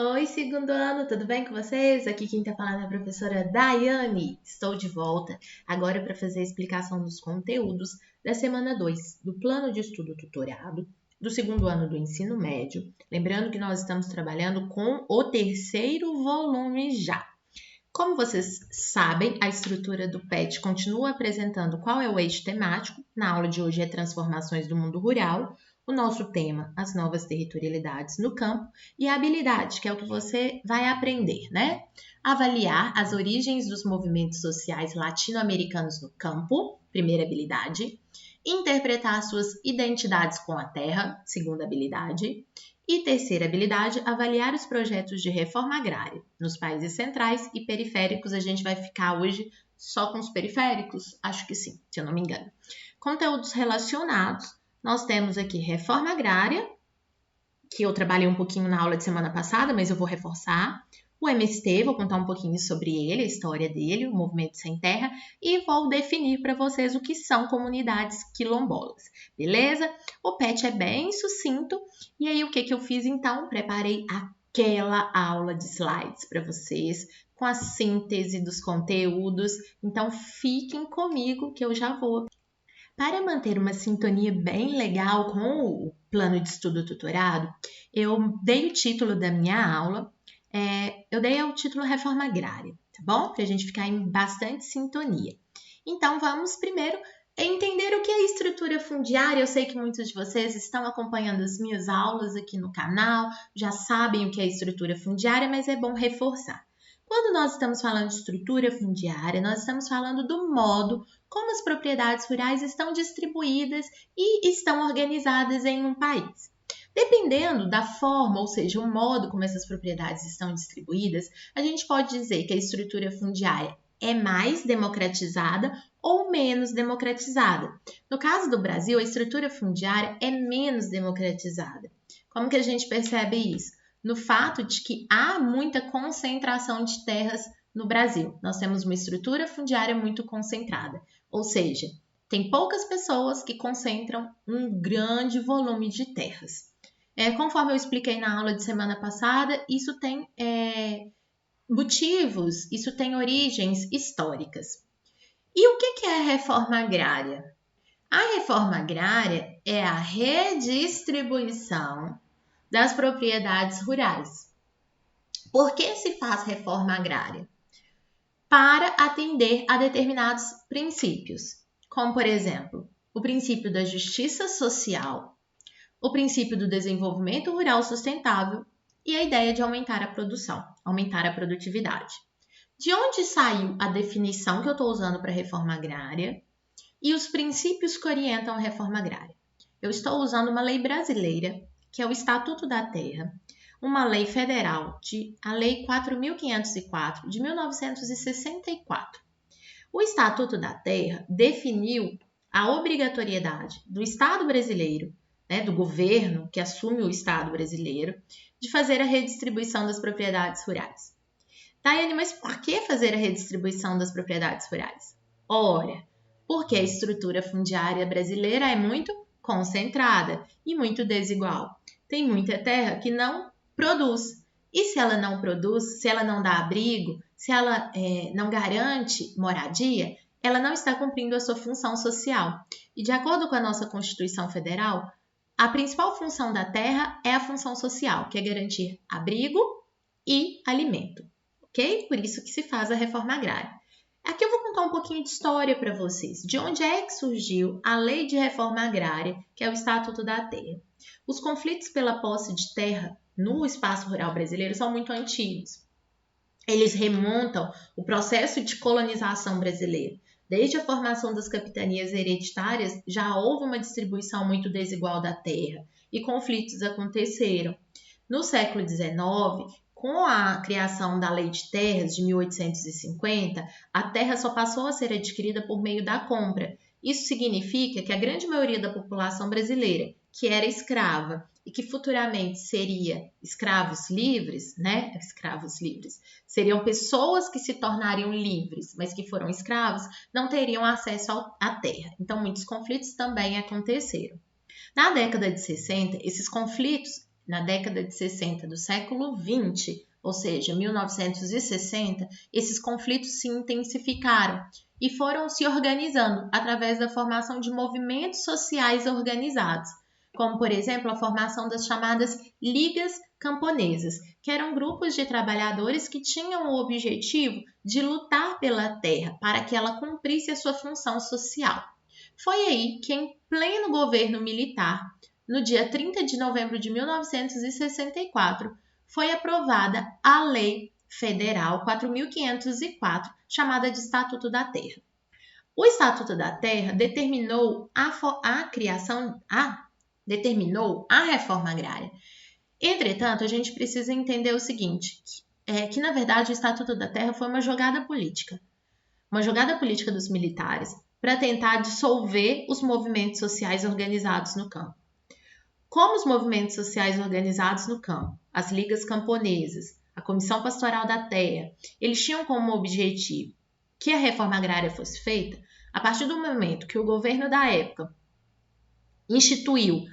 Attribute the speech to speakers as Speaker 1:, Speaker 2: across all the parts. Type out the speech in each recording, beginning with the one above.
Speaker 1: Oi, segundo ano, tudo bem com vocês? Aqui quem tá falando é a professora Daiane. Estou de volta agora para fazer a explicação dos conteúdos da semana 2 do Plano de Estudo Tutorado do segundo ano do ensino médio. Lembrando que nós estamos trabalhando com o terceiro volume já. Como vocês sabem, a estrutura do PET continua apresentando qual é o eixo temático. Na aula de hoje é Transformações do Mundo Rural. O nosso tema, as novas territorialidades no campo, e a habilidade, que é o que você vai aprender, né? Avaliar as origens dos movimentos sociais latino-americanos no campo, primeira habilidade. Interpretar suas identidades com a terra, segunda habilidade. E terceira habilidade, avaliar os projetos de reforma agrária. Nos países centrais e periféricos, a gente vai ficar hoje só com os periféricos? Acho que sim, se eu não me engano. Conteúdos relacionados, nós temos aqui reforma agrária, que eu trabalhei um pouquinho na aula de semana passada, mas eu vou reforçar. O MST, vou contar um pouquinho sobre ele, a história dele, o Movimento Sem Terra, e vou definir para vocês o que são comunidades quilombolas, beleza? O PET é bem sucinto, e aí o que eu fiz então? Preparei aquela aula de slides para vocês, com a síntese dos conteúdos, então fiquem comigo que eu já vou. Para manter uma sintonia bem legal com o plano de estudo tutorado, eu dei o título da minha aula, eu dei o título Reforma Agrária, tá bom? Para a gente ficar em bastante sintonia. Então, vamos primeiro entender o que é estrutura fundiária. Eu sei que muitos de vocês estão acompanhando as minhas aulas aqui no canal, já sabem o que é estrutura fundiária, mas é bom reforçar. Quando nós estamos falando de estrutura fundiária, nós estamos falando do modo como as propriedades rurais estão distribuídas e estão organizadas em um país. Dependendo da forma, ou seja, o modo como essas propriedades estão distribuídas, a gente pode dizer que a estrutura fundiária é mais democratizada ou menos democratizada. No caso do Brasil, a estrutura fundiária é menos democratizada. Como que a gente percebe isso? No fato de que há muita concentração de terras no Brasil. Nós temos uma estrutura fundiária muito concentrada, ou seja, tem poucas pessoas que concentram um grande volume de terras. Conforme eu expliquei na aula de semana passada, isso tem motivos, isso tem origens históricas. E o que é a reforma agrária? A reforma agrária é a redistribuição das propriedades rurais. Por que se faz reforma agrária? Para atender a determinados princípios, como, por exemplo, o princípio da justiça social, o princípio do desenvolvimento rural sustentável e a ideia de aumentar a produção, aumentar a produtividade. De onde saiu a definição que eu estou usando para a reforma agrária e os princípios que orientam a reforma agrária? Eu estou usando uma lei brasileira, que é o Estatuto da Terra, uma lei federal, a Lei 4.504, de 1964. O Estatuto da Terra definiu a obrigatoriedade do Estado brasileiro, do governo que assume o Estado brasileiro, de fazer a redistribuição das propriedades rurais. Daiane, mas por que fazer a redistribuição das propriedades rurais? Ora, porque a estrutura fundiária brasileira é muito concentrada e muito desigual. Tem muita terra que não produz. E se ela não produz, se ela não dá abrigo, se ela não garante moradia, ela não está cumprindo a sua função social. E de acordo com a nossa Constituição Federal, a principal função da terra é a função social, que é garantir abrigo e alimento. Ok? Por isso que se faz a reforma agrária. Aqui eu vou contar um pouquinho de história para vocês. De onde é que surgiu a Lei de Reforma Agrária, que é o Estatuto da Terra? Os conflitos pela posse de terra no espaço rural brasileiro são muito antigos. Eles remontam o processo de colonização brasileiro. Desde a formação das capitanias hereditárias, já houve uma distribuição muito desigual da terra e conflitos aconteceram. No século XIX, com a criação da Lei de Terras de 1850, a terra só passou a ser adquirida por meio da compra. Isso significa que a grande maioria da população brasileira, que era escrava e que futuramente seria escravos livres, seriam pessoas que se tornariam livres, mas que foram escravos, não teriam acesso à terra. Então, muitos conflitos também aconteceram. Na década de 60, esses conflitos na década de 60 do século 20, ou seja, 1960, esses conflitos se intensificaram e foram se organizando através da formação de movimentos sociais organizados, como, por exemplo, a formação das chamadas Ligas Camponesas, que eram grupos de trabalhadores que tinham o objetivo de lutar pela terra para que ela cumprisse a sua função social. Foi aí que, em pleno governo militar, no dia 30 de novembro de 1964, foi aprovada a Lei Federal 4.504, chamada de Estatuto da Terra. O Estatuto da Terra determinou determinou a reforma agrária. Entretanto, a gente precisa entender o seguinte, que na verdade o Estatuto da Terra foi uma jogada política dos militares para tentar dissolver os movimentos sociais organizados no campo. Como os movimentos sociais organizados no campo, as ligas camponesas, a Comissão Pastoral da Terra, eles tinham como objetivo que a reforma agrária fosse feita, a partir do momento que o governo da época instituiu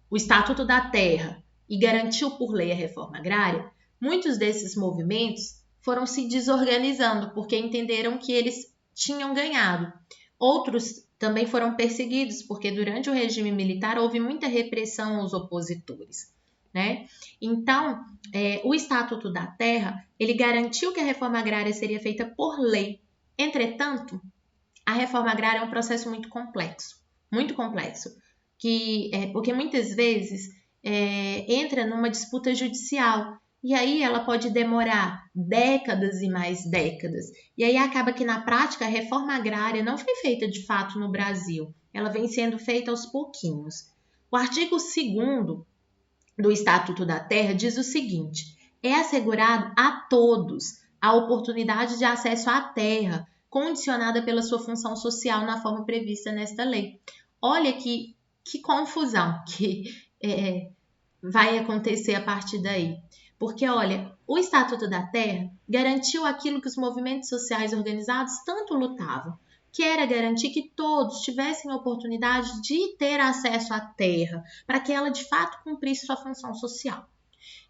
Speaker 1: o Estatuto da Terra e garantiu por lei a reforma agrária, muitos desses movimentos foram se desorganizando porque entenderam que eles tinham ganhado. Outros também foram perseguidos porque durante o regime militar houve muita repressão aos opositores, né? Então, o Estatuto da Terra, ele garantiu que a reforma agrária seria feita por lei. Entretanto, a reforma agrária é um processo muito complexo, porque muitas vezes entra numa disputa judicial e aí ela pode demorar décadas e mais décadas. E aí acaba que na prática a reforma agrária não foi feita de fato no Brasil, ela vem sendo feita aos pouquinhos. O artigo 2º do Estatuto da Terra diz o seguinte: é assegurado a todos a oportunidade de acesso à terra, condicionada pela sua função social na forma prevista nesta lei. Olha que confusão que vai acontecer a partir daí. Porque, olha, o Estatuto da Terra garantiu aquilo que os movimentos sociais organizados tanto lutavam, que era garantir que todos tivessem a oportunidade de ter acesso à terra, para que ela de fato cumprisse sua função social.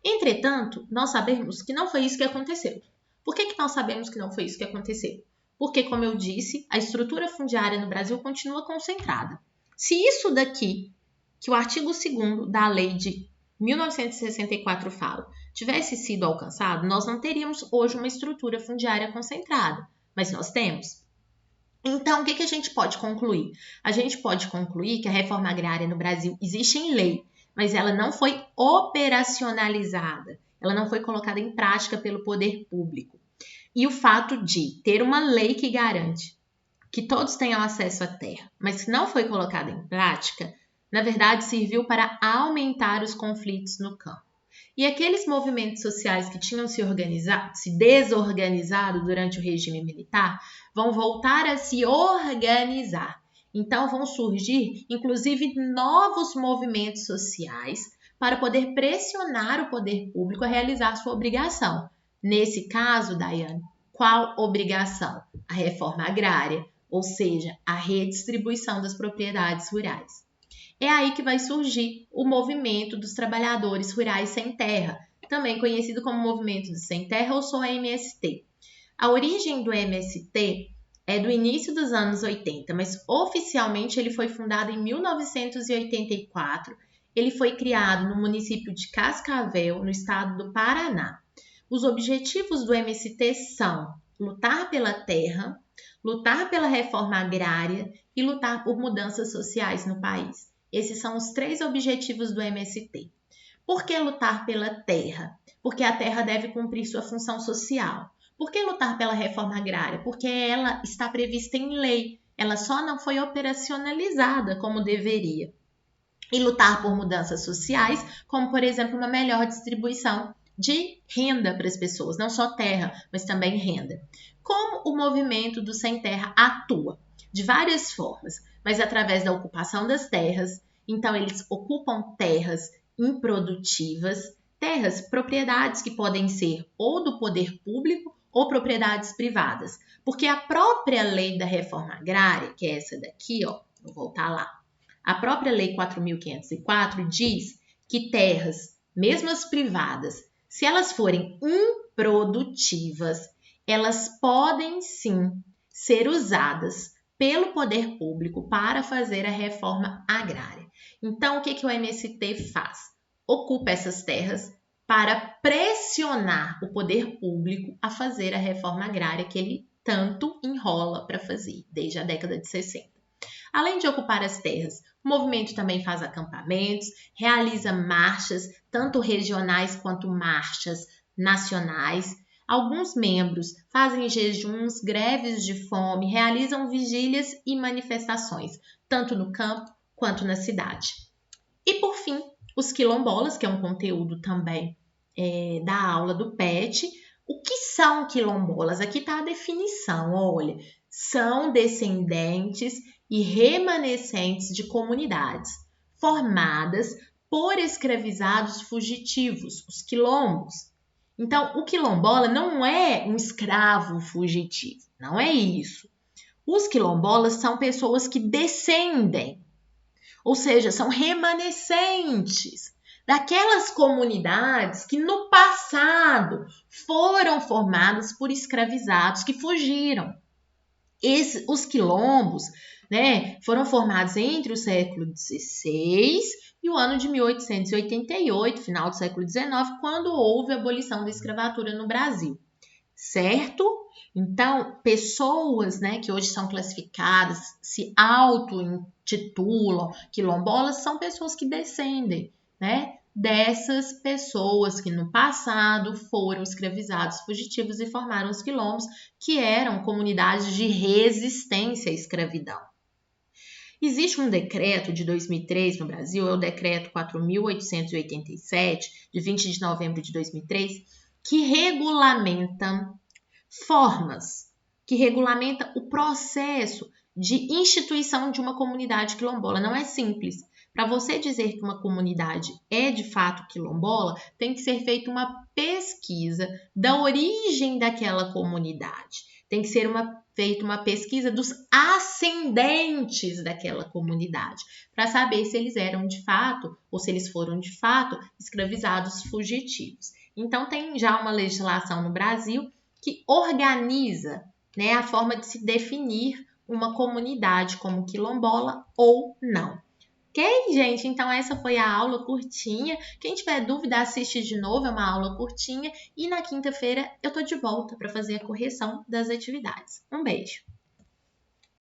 Speaker 1: Entretanto, nós sabemos que não foi isso que aconteceu. Por que nós sabemos que não foi isso que aconteceu? Porque, como eu disse, a estrutura fundiária no Brasil continua concentrada. Se isso daqui, que o artigo 2º da lei de 1964 fala, tivesse sido alcançado, nós não teríamos hoje uma estrutura fundiária concentrada, mas nós temos. Então, o que a gente pode concluir? A gente pode concluir que a reforma agrária no Brasil existe em lei, mas ela não foi operacionalizada, ela não foi colocada em prática pelo poder público. E o fato de ter uma lei que garante que todos tenham acesso à terra, mas que não foi colocada em prática, na verdade serviu para aumentar os conflitos no campo. E aqueles movimentos sociais que tinham se desorganizado durante o regime militar vão voltar a se organizar. Então vão surgir, inclusive, novos movimentos sociais para poder pressionar o poder público a realizar sua obrigação. Nesse caso, Daiane, qual obrigação? A reforma agrária, ou seja, a redistribuição das propriedades rurais. É aí que vai surgir o movimento dos trabalhadores rurais sem terra, também conhecido como movimento dos sem terra ou só MST. A origem do MST é do início dos anos 80, mas oficialmente ele foi fundado em 1984. Ele foi criado no município de Cascavel, no estado do Paraná. Os objetivos do MST são lutar pela terra, lutar pela reforma agrária e lutar por mudanças sociais no país. Esses são os 3 objetivos do MST. Por que lutar pela terra? Porque a terra deve cumprir sua função social. Por que lutar pela reforma agrária? Porque ela está prevista em lei, ela só não foi operacionalizada como deveria. E lutar por mudanças sociais, como por exemplo uma melhor distribuição de renda para as pessoas, não só terra, mas também renda. Como o movimento do sem terra atua? De várias formas, mas através da ocupação das terras. Então, eles ocupam terras improdutivas, propriedades que podem ser ou do poder público ou propriedades privadas. Porque a própria lei da reforma agrária, que é essa daqui, ó, vou voltar lá. A própria lei 4.504 diz que terras mesmo as privadas, se elas forem improdutivas, elas podem sim ser usadas pelo poder público para fazer a reforma agrária. Então, o que o MST faz? Ocupa essas terras para pressionar o poder público a fazer a reforma agrária que ele tanto enrola para fazer desde a década de 60. Além de ocupar as terras, o movimento também faz acampamentos, realiza marchas, tanto regionais quanto marchas nacionais. Alguns membros fazem jejuns, greves de fome, realizam vigílias e manifestações, tanto no campo quanto na cidade. E por fim, os quilombolas, que é um conteúdo também da aula do PET. O que são quilombolas? Aqui está a definição, olha. São descendentes e remanescentes de comunidades formadas por escravizados fugitivos, os quilombos. Então, o quilombola não é um escravo fugitivo, não é isso. Os quilombolas são pessoas que descendem, ou seja, são remanescentes daquelas comunidades que no passado foram formadas por escravizados que fugiram. Os quilombos, né, foram formados entre o século XVI e o ano de 1888, final do século XIX, quando houve a abolição da escravatura no Brasil, certo? Então, pessoas, né, que hoje são classificadas, se auto-intitulam quilombolas, são pessoas que descendem, né, dessas pessoas que no passado foram escravizados fugitivos e formaram os quilombos, que eram comunidades de resistência à escravidão. Existe um decreto de 2003 no Brasil, é o decreto 4.887, de 20 de novembro de 2003, que regulamenta formas, que regulamenta o processo de instituição de uma comunidade quilombola. Não é simples. Para você dizer que uma comunidade é de fato quilombola, tem que ser feita uma pesquisa da origem daquela comunidade. Tem que ser feita uma pesquisa dos ascendentes daquela comunidade, para saber se eles eram de fato, ou se eles foram de fato, escravizados fugitivos. Então, tem já uma legislação no Brasil que organiza, né, a forma de se definir uma comunidade como quilombola ou não. Ok, gente? Então, essa foi a aula curtinha. Quem tiver dúvida, assiste de novo, é uma aula curtinha. E na quinta-feira eu tô de volta para fazer a correção das atividades. Um beijo!